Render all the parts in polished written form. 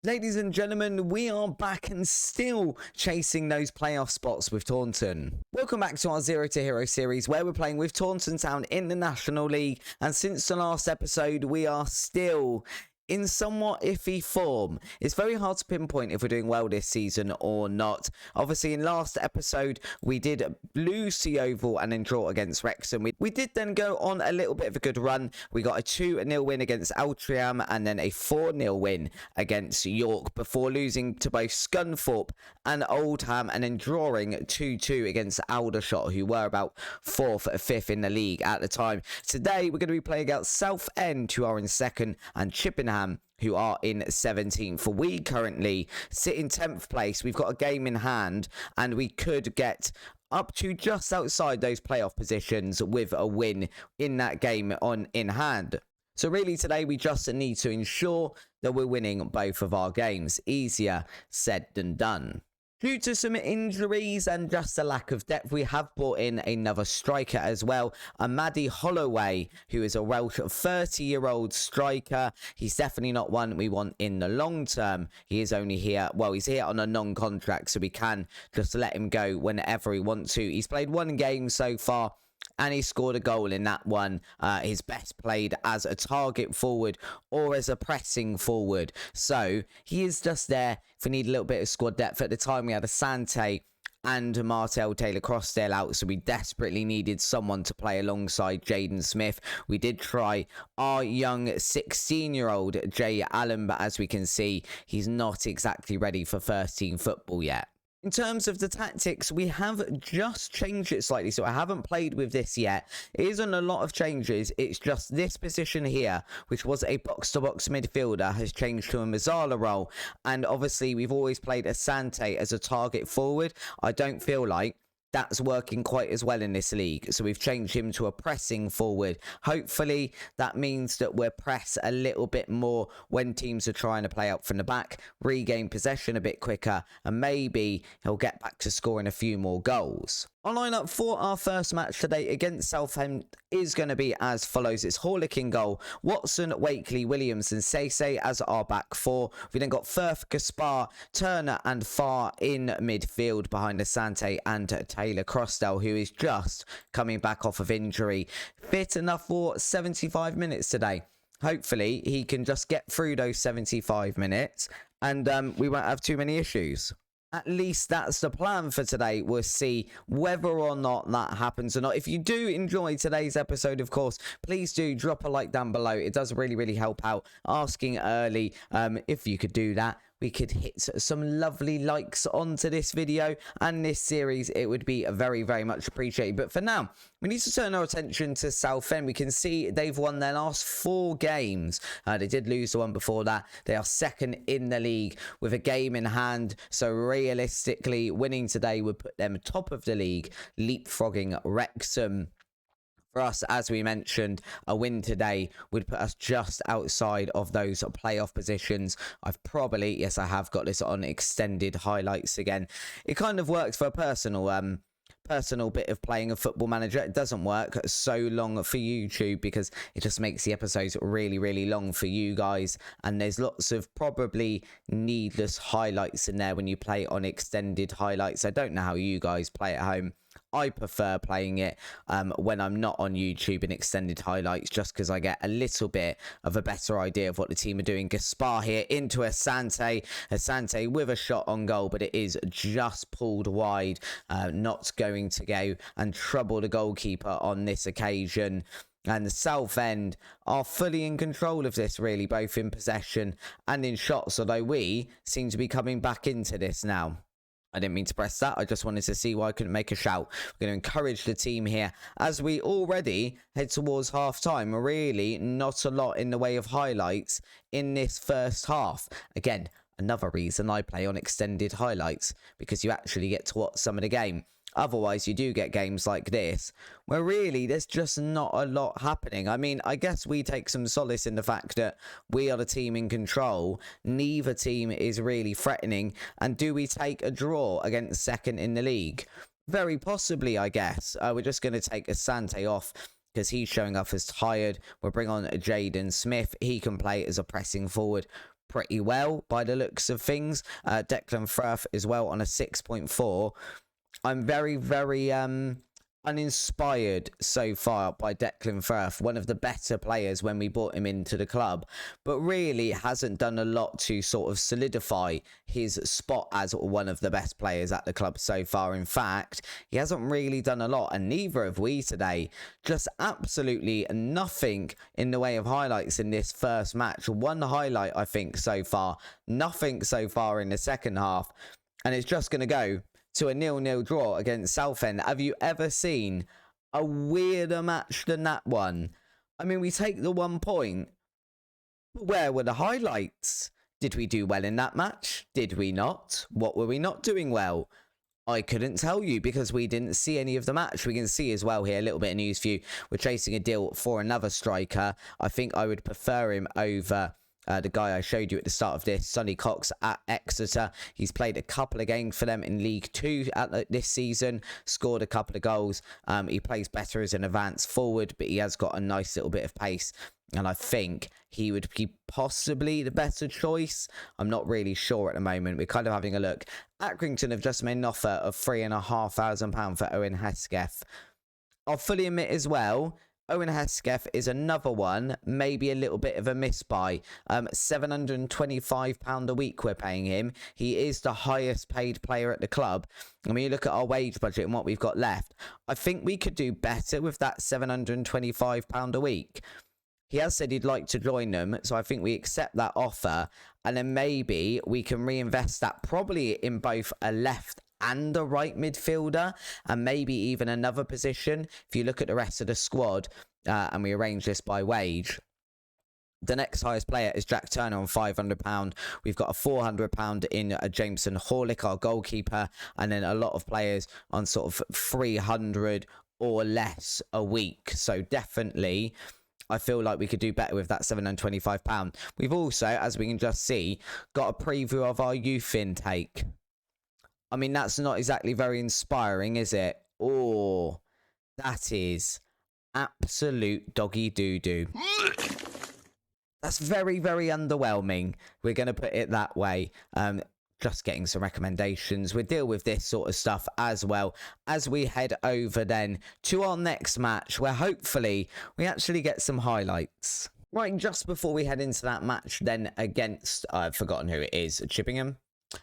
Ladies and gentlemen, we are back and still chasing those playoff spots with Taunton. Welcome back to our Zero to Hero series where we're playing with Taunton Town in the National League, and since the last episode we are still in somewhat iffy form. It's very hard to pinpoint if we're doing well this season or not. Obviously, in last episode, we did lose the Oval and then draw against Wrexham. We did then go on a little bit of a good run. We got a 2-0 win against Altrincham and then a 4-0 win against York before losing to both Scunthorpe and Oldham and then drawing 2-2 against Aldershot, who were about 4th or 5th in the league at the time. Today, we're going to be playing against Southend, who are in 2nd, and Chippenham, who are in 17th. We currently sit in 10th place. We've got a game in hand and we could get up to just outside those playoff positions with a win in that game in hand. So really today we just need to ensure that we're winning both of our games. Easier said than done. Due to some injuries and just a lack of depth, we have brought in another striker as well, Maddie Holloway, who is a Welsh 30-year-old striker. He's definitely not one we want in the long term. He is only here, well, he's here on a non-contract, so we can just let him go whenever he wants to. He's played one game so far, and he scored a goal in that one. His best played as a target forward or as a pressing forward. So he is just there if we need a little bit of squad depth. At the time, we had Asante and Martel Taylor-Crossdale out, so we desperately needed someone to play alongside Jaden Smith. We did try our young 16-year-old Jay Allen, but as we can see, he's not exactly ready for first-team football yet. In terms of the tactics, we have just changed it slightly, so I haven't played with this yet. It isn't a lot of changes, it's just this position here, which was a box-to-box midfielder, has changed to a Mazzala role, and obviously we've always played Asante as a target forward. I don't feel like that's working quite as well in this league, so we've changed him to a pressing forward. Hopefully that means that we're press a little bit more when teams are trying to play out from the back, regain possession a bit quicker, and maybe he'll get back to scoring a few more goals. Our lineup for our first match today against Southend is going to be as follows. It's Horlick in goal, Watson, Wakely, Williams and Sese as our back four. We then got Firth, Gaspar, Turner and Farr in midfield behind Asante and Taylor-Crossdale, who is just coming back off of injury. Fit enough for 75 minutes today. Hopefully he can just get through those 75 minutes and we won't have too many issues. At least that's the plan for today. We'll see whether or not that happens or not. If you do enjoy today's episode, of course, please do drop a like down below. It does really help out. Asking early if you could do that. We could hit some lovely likes onto this video and this series. It would be very much appreciated. But for now, we need to turn our attention to Southend. We can see they've won their last 4 games. They did lose the one before that. They are 2nd in the league with a game in hand. So realistically, winning today would put them top of the league, leapfrogging Wrexham. For us, as we mentioned, a win today would put us just outside of those playoff positions. Yes, I have got this on extended highlights again. It kind of works for a personal bit of playing a Football Manager. It doesn't work so long for YouTube because it just makes the episodes really long for you guys, and there's lots of probably needless highlights in there when you play on extended highlights. I don't know how you guys play at home. I prefer playing it when I'm not on YouTube in extended highlights, just because I get a little bit of a better idea of what the team are doing. Gaspar here into Asante. Asante with a shot on goal, but it is just pulled wide. Not going to go and trouble the goalkeeper on this occasion. And the Southend are fully in control of this, really, both in possession and in shots, although we seem to be coming back into this now. I didn't mean to press that. I just wanted to see why I couldn't make a shout. We're going to encourage the team here as we already head towards half time. Really not a lot in the way of highlights in this first half. Again, another reason I play on extended highlights, because you actually get to watch some of the game. Otherwise, you do get games like this, where really there's just not a lot happening. I mean, I guess we take some solace in the fact that we are the team in control. Neither team is really threatening. And do we take a draw against 2nd in the league? Very possibly, I guess. We're just going to take Asante off because he's showing up as tired. We'll bring on Jaden Smith. He can play as a pressing forward. pretty well by the looks of things. Declan Firth as well on a 6.4. I'm very, very uninspired so far by Declan Firth, one of the better players when we brought him into the club, but really hasn't done a lot to sort of solidify his spot as one of the best players at the club so far. In fact, he hasn't really done a lot, and neither have we today. Just absolutely nothing in the way of highlights in this first match. One highlight, I think, so far. Nothing so far in the second half, and it's just going to go to a 0-0 draw against Southend. Have you ever seen a weirder match than that one? I mean, we take the 1 point. Where were the highlights? Did we do well in that match? Did we not? What were we not doing well? I couldn't tell you because we didn't see any of the match. We can see as well here, a little bit of news for you. We're chasing a deal for another striker. I think I would prefer him over the guy I showed you at the start of this, Sonny Cox at Exeter. He's played a couple of games for them in League 2 this season, scored a couple of goals. He plays better as an advanced forward, but he has got a nice little bit of pace, and I think he would be possibly the better choice. I'm not really sure at the moment. We're kind of having a look. Accrington have just made an offer of £3,500 for Owen Hesketh. I'll fully admit as well, Owen Hesketh is another one, maybe a little bit of a miss-buy. £725 a week we're paying him. He is the highest paid player at the club. And when you look at our wage budget and what we've got left, I think we could do better with that £725 a week. He has said he'd like to join them, so I think we accept that offer, and then maybe we can reinvest that probably in both a left and a right midfielder, and maybe even another position. If you look at the rest of the squad, and we arrange this by wage, the next highest player is Jack Turner on £500. We've got a £400 in Jameson Horlick, our goalkeeper, and then a lot of players on sort of 300 or less a week. So definitely, I feel like we could do better with that £725. We've also, as we can just see, got a preview of our youth intake. I mean, that's not exactly very inspiring, is it? Oh, that is absolute doggy doo-doo. That's very, very underwhelming. We're going to put it that way. Just getting some recommendations. We'll deal with this sort of stuff as well as we head over then to our next match, where hopefully we actually get some highlights. Right, just before we head into that match then against, I've forgotten who it is, Chippingham?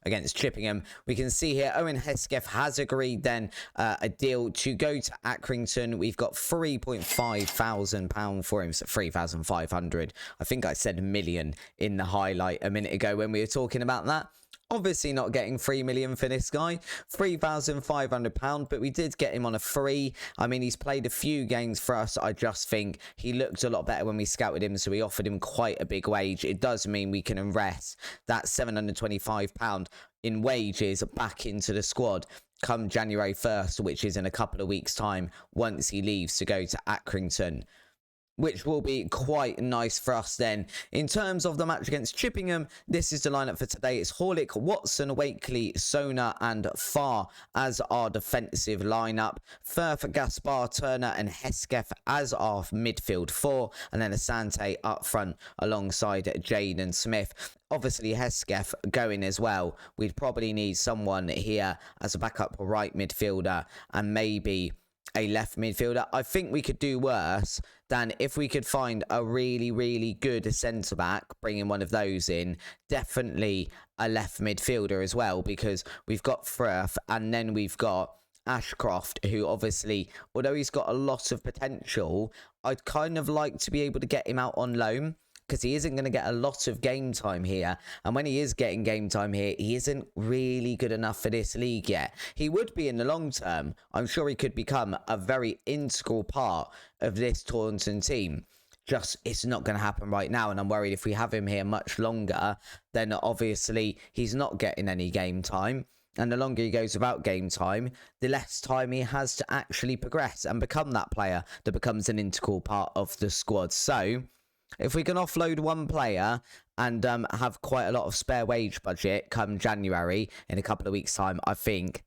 Against Chippingham, we can see here Owen Hesketh has agreed then a deal to go to Accrington. We've got £3,500 for him, so 3,500. I think I said million in the highlight a minute ago when we were talking about that. Obviously not getting 3 million for this guy, £3,500, but we did get him on a free. I mean, he's played a few games for us. I just think he looked a lot better when we scouted him, so we offered him quite a big wage. It does mean we can invest that £725 in wages back into the squad come January 1st, which is in a couple of weeks' time, once he leaves to go to Accrington, which will be quite nice for us then. In terms of the match against Chippingham, this is the lineup for today. It's Horlick, Watson, Wakely, Sona and Farr as our defensive lineup. Firth, Gaspar, Turner and Hesketh as our midfield four. And then Asante up front alongside Jaden Smith. Obviously, Hesketh going as well. We'd probably need someone here as a backup right midfielder and maybe a left midfielder. I think we could do worse than if we could find a really, really good centre-back, bringing one of those in. Definitely a left midfielder as well, because we've got Firth and then we've got Ashcroft, who obviously, although he's got a lot of potential, I'd kind of like to be able to get him out on loan, because he isn't going to get a lot of game time here. And when he is getting game time here, he isn't really good enough for this league yet. He would be in the long term. I'm sure he could become a very integral part of this Taunton team. Just, it's not going to happen right now. And I'm worried if we have him here much longer, then obviously he's not getting any game time. And the longer he goes without game time, the less time he has to actually progress and become that player that becomes an integral part of the squad. So if we can offload one player and have quite a lot of spare wage budget come January in a couple of weeks' time, I think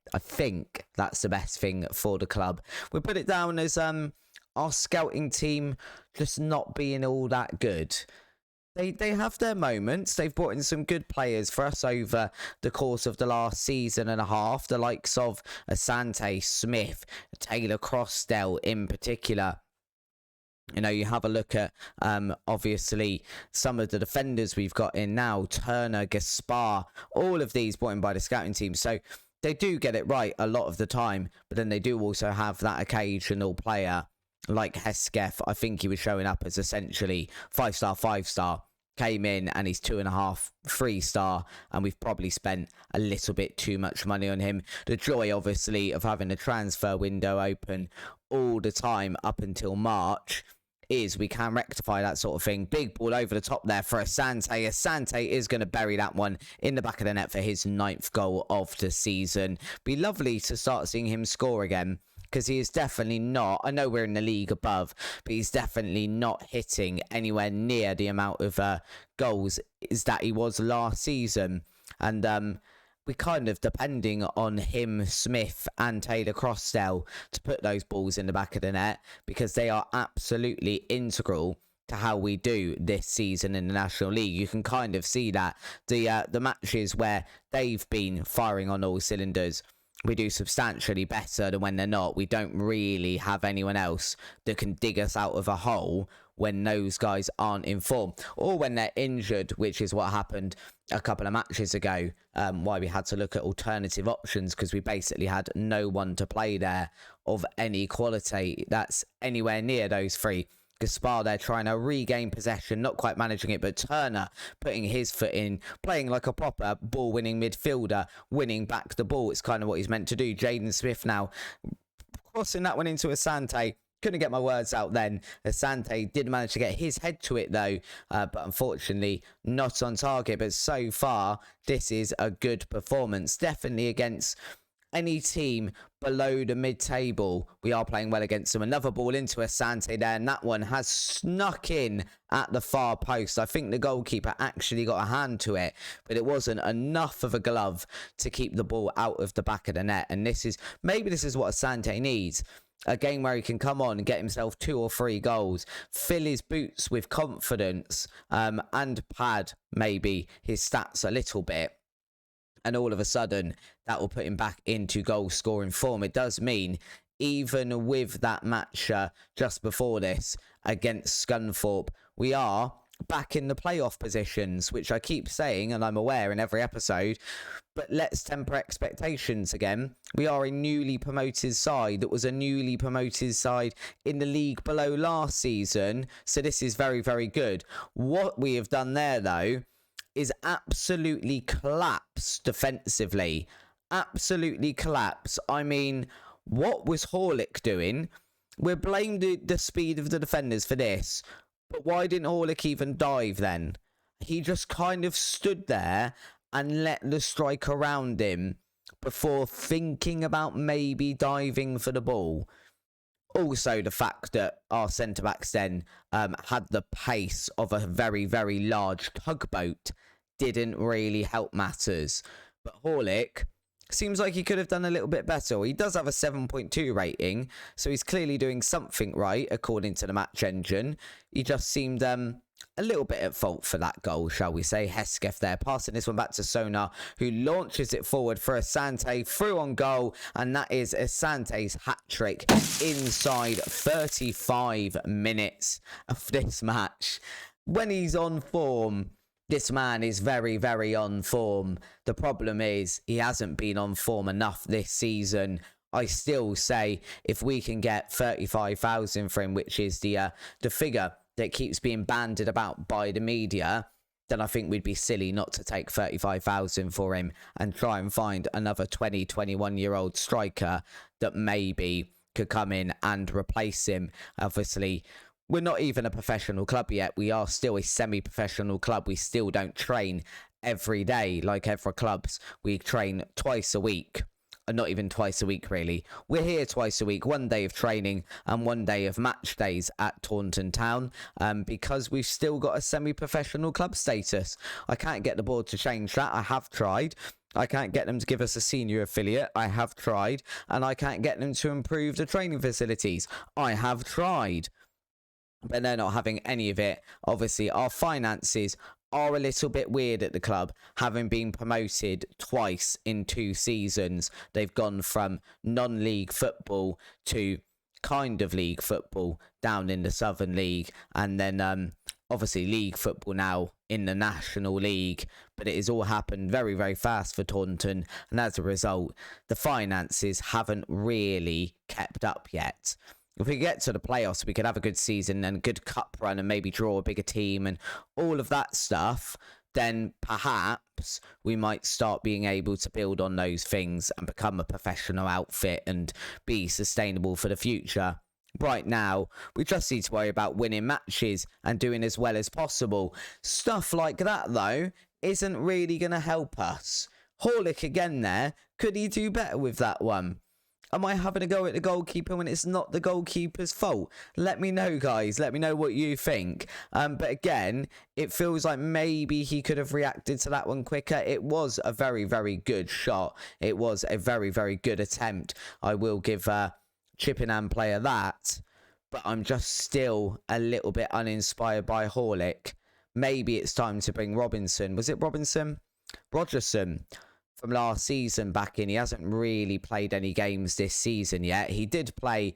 that's the best thing for the club. We put it down as our scouting team just not being all that good. They have their moments. They've brought in some good players for us over the course of the last season and a half. The likes of Asante, Smith, Taylor Crossdale in particular. You know, you have a look at, obviously, some of the defenders we've got in now. Turner, Gaspar, all of these brought in by the scouting team. So they do get it right a lot of the time. But then they do also have that occasional player like Hesketh. I think he was showing up as essentially 5-star, 5-star. Came in and he's 2.5, 3-star, and we've probably spent a little bit too much money on him. The joy, obviously, of having a transfer window open all the time up until March is we can rectify that sort of thing. Big ball over the top there for Asante. Asante is going to bury that one in the back of the net for his 9th goal of the season. Be lovely to start seeing him score again, because he is definitely not, I know we're in the league above, but he's definitely not hitting anywhere near the amount of goals is that he was last season. And we're kind of depending on him, Smith and Taylor Crossdale to put those balls in the back of the net, because they are absolutely integral to how we do this season in the National League. You can kind of see that the matches where they've been firing on all cylinders, we do substantially better than when they're not. We don't really have anyone else that can dig us out of a hole when those guys aren't in form, or when they're injured, which is what happened a couple of matches ago, why we had to look at alternative options, because we basically had no one to play there of any quality that's anywhere near those three. Gaspar there trying to regain possession, not quite managing it, but Turner putting his foot in, playing like a proper ball-winning midfielder, winning back the ball. It's kind of what he's meant to do. Jaden Smith now crossing that one into Asante. Couldn't get my words out then. Asante did manage to get his head to it though, but unfortunately not on target. But so far, this is a good performance. Definitely against any team below the mid-table, we are playing well against them. Another ball into Asante there, and that one has snuck in at the far post. I think the goalkeeper actually got a hand to it, but it wasn't enough of a glove to keep the ball out of the back of the net. And maybe this is what Asante needs. A game where he can come on and get himself 2 or 3 goals, fill his boots with confidence, and pad maybe his stats a little bit. And all of a sudden, that will put him back into goal-scoring form. It does mean, even with that match just before this against Scunthorpe, we are back in the playoff positions, which I keep saying, and I'm aware in every episode, but let's temper expectations again. We are a newly promoted side that was a newly promoted side in the league below last season, so this is very, very good. What we have done there, though, is absolutely collapse defensively. Absolutely collapse. I mean, what was Horlick doing? We're blamed the speed of the defenders for this, but why didn't Horlick even dive then? He just kind of stood there and let the strike around him before thinking about maybe diving for the ball. Also, the fact that our centre-backs then had the pace of a very, very large tugboat didn't really help matters. But Horlick seems like he could have done a little bit better. He does have a 7.2 rating, so he's clearly doing something right, according to the match engine. He just seemed a little bit at fault for that goal, shall we say. Hesketh there, passing this one back to Sonar, who launches it forward for Asante, through on goal, and that is Asante's hat-trick inside 35 minutes of this match. When he's on form, this man is very, very on form. The problem is he hasn't been on form enough this season. I still say if we can get 35,000 for him, which is the figure that keeps being bandied about by the media, then I think we'd be silly not to take 35,000 for him and try and find another 20, 21-year-old striker that maybe could come in and replace him. Obviously, we're not even a professional club yet. We are still a semi-professional club. We still don't train every day like other clubs. We train twice a week. Not even twice a week, really. We're here twice a week, 1 day of training and 1 day of match days at Taunton Town, because we've still got a semi-professional club status. I can't get the board to change that. I have tried. I can't get them to give us a senior affiliate. I have tried. And I can't get them to improve the training facilities. I have tried. but they're not having any of it. Obviously, our finances are a little bit weird at the club, having been promoted twice in 2 seasons. They've gone from non-league football to kind of league football down in the Southern League, and then obviously league football now in the National League. But it has all happened very, very fast for Taunton, and as a result, the finances haven't really kept up yet. If we get to the playoffs, we could have a good season and a good cup run and maybe draw a bigger team and all of that stuff, then perhaps we might start being able to build on those things and become a professional outfit and be sustainable for the future. Right now, we just need to worry about winning matches and doing as well as possible. Stuff like that, though, isn't really going to help us. Horlick again there. Could he do better with that one? Am I having a go at the goalkeeper when it's not the goalkeeper's fault? Let me know, guys. Let me know what you think. But again, it feels like maybe he could have reacted to that one quicker. It was a very, very good shot. It was a very, very good attempt. I will give Chippenham player that. But I'm just still a little bit uninspired by Horlick. Maybe it's time to bring Robinson. Was it Robinson? Rogerson. From last season back in. He hasn't really played any games this season yet. He did play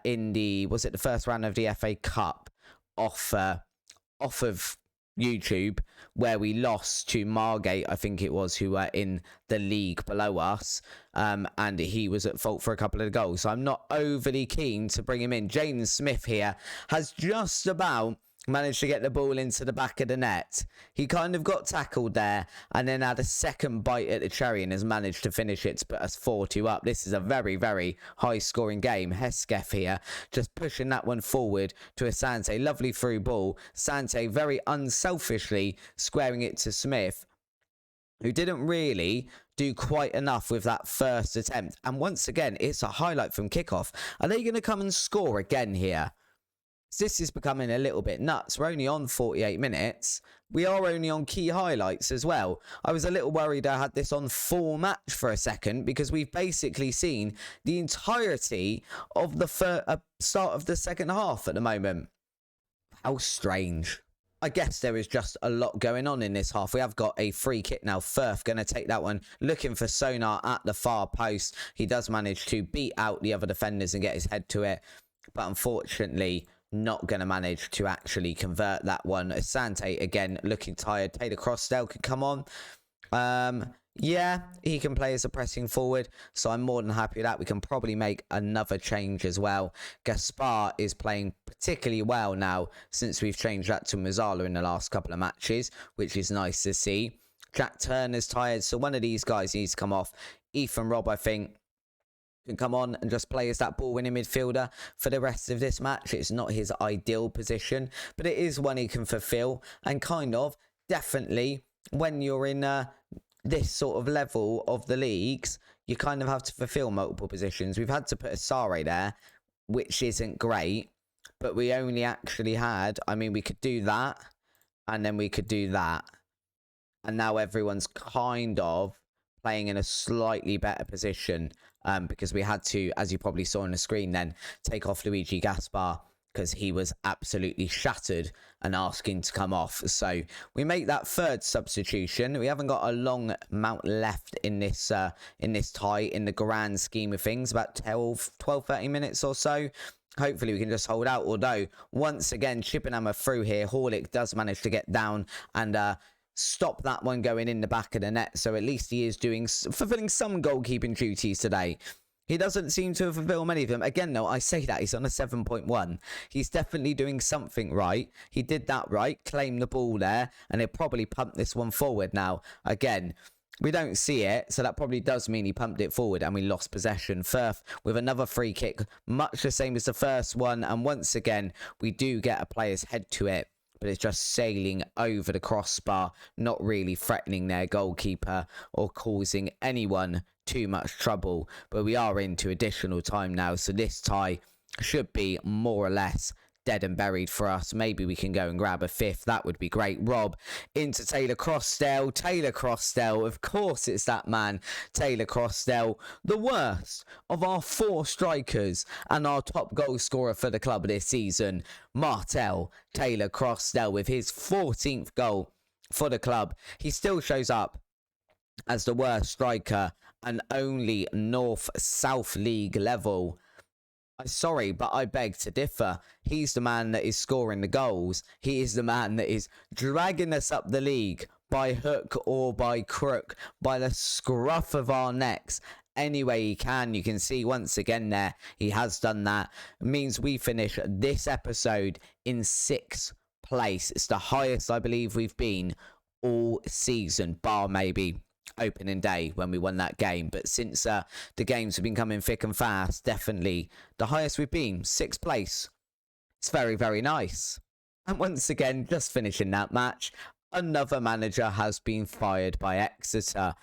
in the, was it the first round of the FA Cup off of YouTube, where we lost to Margate, I think it was, who were in the league below us, and he was at fault for a couple of goals. So I'm not overly keen to bring him in. James Smith here has just about managed to get the ball into the back of the net. He kind of got tackled there and then had a second bite at the cherry and has managed to finish it to put us 4-2 up. This is a very, very high-scoring game. Hesketh here just pushing that one forward to Asante. Lovely through ball. Asante very unselfishly squaring it to Smith, who didn't really do quite enough with that first attempt. And once again, it's a highlight from kickoff. Are they going to come and score again here? This is becoming a little bit nuts. We're only on 48 minutes. We are only on key highlights as well. I was a little worried I had this on full match for a second, because we've basically seen the entirety of the start of the second half at the moment. How strange. I guess there is just a lot going on in this half. We have got a free kick now. Firth going to take that one, looking for Sonar at the far post. He does manage to beat out the other defenders and get his head to it, but unfortunately not going to manage to actually convert that one. Asante again looking tired. Taylor Crossdale could come on. Yeah, he can play as a pressing forward, so I'm more than happy with that. We can probably make another change as well. Gaspar is playing particularly well now since we've changed that to Mazzala in the last couple of matches, which is nice to see. Jack Turner's tired, so one of these guys needs to come off. Ethan Robb, I think, can come on and just play as that ball-winning midfielder for the rest of this match. It's not his ideal position, but it is one he can fulfill. And kind of, definitely, when you're in this sort of level of the leagues, you kind of have to fulfill multiple positions. We've had to put a Sare there, which isn't great, but we only actually had, I mean, we could do that, and then we could do that. And now everyone's kind of playing in a slightly better position, because we had to, as you probably saw on the screen then, take off Luigi Gaspar because he was absolutely shattered and asking to come off. So we make that third substitution. We haven't got a long amount left in this tie in the grand scheme of things, about 12-13 minutes or so. Hopefully we can just hold out, although once again Chippenham are through here. Horlick does manage to get down and stop that one going in the back of the net, so at least he is fulfilling some goalkeeping duties today. He doesn't seem to have fulfilled many of them. Again, though, I say that he's on a 7.1. He's definitely doing something right. He did that right, claimed the ball there, and he'll probably pump this one forward now. Again, we don't see it, so that probably does mean he pumped it forward and we lost possession. Firth with another free kick, much the same as the first one, and once again, we do get a player's head to it, but it's just sailing over the crossbar, not really threatening their goalkeeper or causing anyone too much trouble. But we are into additional time now, so this tie should be more or less dead and buried for us. Maybe we can go and grab a fifth. That would be great. Rob into Taylor Crossdale. Taylor Crossdale, of course it's that man, Taylor Crossdale, the worst of our 4 strikers and our top goal scorer for the club this season, Martel Taylor Crossdale, with his 14th goal for the club. He still shows up as the worst striker and only North-South League level. I'm sorry, but I beg to differ. He's the man that is scoring the goals. He is the man that is dragging us up the league by hook or by crook, by the scruff of our necks. Any way he can. You can see once again there, he has done that. It means we finish this episode in 6th place. It's the highest I believe we've been all season, bar maybe opening day when we won that game. But since the games have been coming thick and fast, definitely the highest we've been, 6th place. It's very, very nice. And once again, just finishing that match, another manager has been fired by Exeter.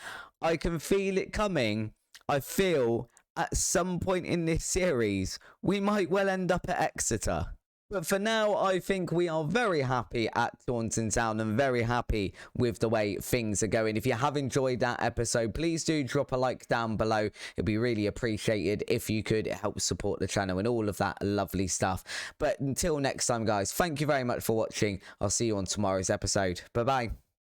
I can feel it coming. I feel at some point in this series we might well end up at Exeter. But for now, I think we are very happy at Taunton Town and very happy with the way things are going. If you have enjoyed that episode, please do drop a like down below. It'd be really appreciated if you could. It helps support the channel and all of that lovely stuff. But until next time, guys, thank you very much for watching. I'll see you on tomorrow's episode. Bye-bye.